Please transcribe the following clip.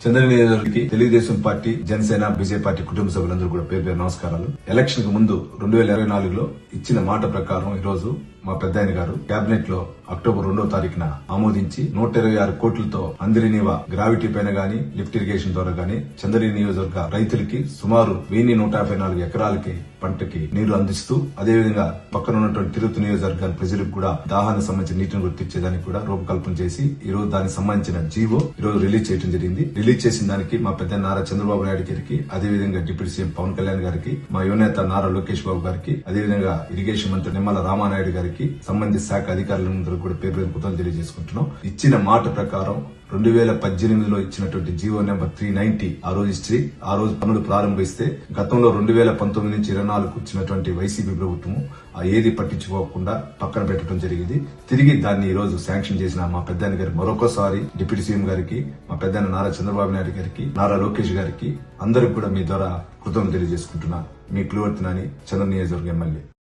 చంద్ర నియోజకవర్గానికి Telugu Desam party, Janasena, BJP party కుటుంబ సభ్యులందరూ కూడా పేరు పేరు నమస్కారాలు. ఎలక్షన్ కు ముందు 2024లో ఇచ్చిన మాట ప్రకారం ఈ రోజు మా పెద్దాయన గారు కేబినెట్ లో అక్టోబర్ 2వ తారీఖున ఆమోదించి 126 కోట్లతో అందరినీవా గ్రావిటీ పైన గానీ, లిఫ్ట్ ఇరిగేషన్ ద్వారా గానీ చంద్రగిరి నియోజకవర్గ రైతులకి సుమారు 1154 ఎకరాలకి పంటకి నీరు అందిస్తూ, అదేవిధంగా పక్కన ఉన్నటువంటి తిరుపతి నియోజకవర్గాల ప్రజలకు కూడా దాహానికి సంబంధించిన నీటిని గుర్తించేదానికి కూడా రూపకల్పన చేసి ఈ రోజు దానికి సంబంధించిన జీవో ఈ రోజు రిలీజ్ చేయడం జరిగింది. రిలీజ్ చేసిన దానికి మా పెద్ద నారా చంద్రబాబు నాయుడు గారికి, అదేవిధంగా డిప్యూటీ సీఎం పవన్ కళ్యాణ్ గారికి, మా యువనేత నారా లోకేష్ బాబు గారికి, అదేవిధంగా ఇరిగేషన్ మంత్రి నిమ్మల రామానాయుడు గారికి, సంబంధిత శాఖ అధికారులందరూ కూడా పేరు పేరు కృతజ్ఞతలు తెలియజేసుకుంటున్నాం. ఇచ్చిన మాట ప్రకారం 2018లో ఇచ్చినటువంటి జీవో నెంబర్ 390 ఆ రోజు ఇచ్చి ఆ రోజు పనులు ప్రారంభిస్తే గతంలో 2019 నుంచి 24 ఇచ్చినటువంటి వైసీపీ ప్రభుత్వం ఆ ఏది పట్టించుకోకుండా పక్కన పెట్టడం జరిగింది. తిరిగి దాన్ని ఈ రోజు శాంక్షన్ చేసిన మా పెద్దాయన గారికి మరొకసారి డిప్యూటీ సీఎం గారికి, మా పెద్దాయన నారా చంద్రబాబు నాయుడు గారికి, నారా లోకేష్ గారికి అందరికి కూడా మీ ద్వారా కృతజ్ఞతలు తెలియజేసుకుంటున్నా. మీ క్లూవర్తినాని, చంద్ర నియోజకవర్గ ఎమ్మెల్యే.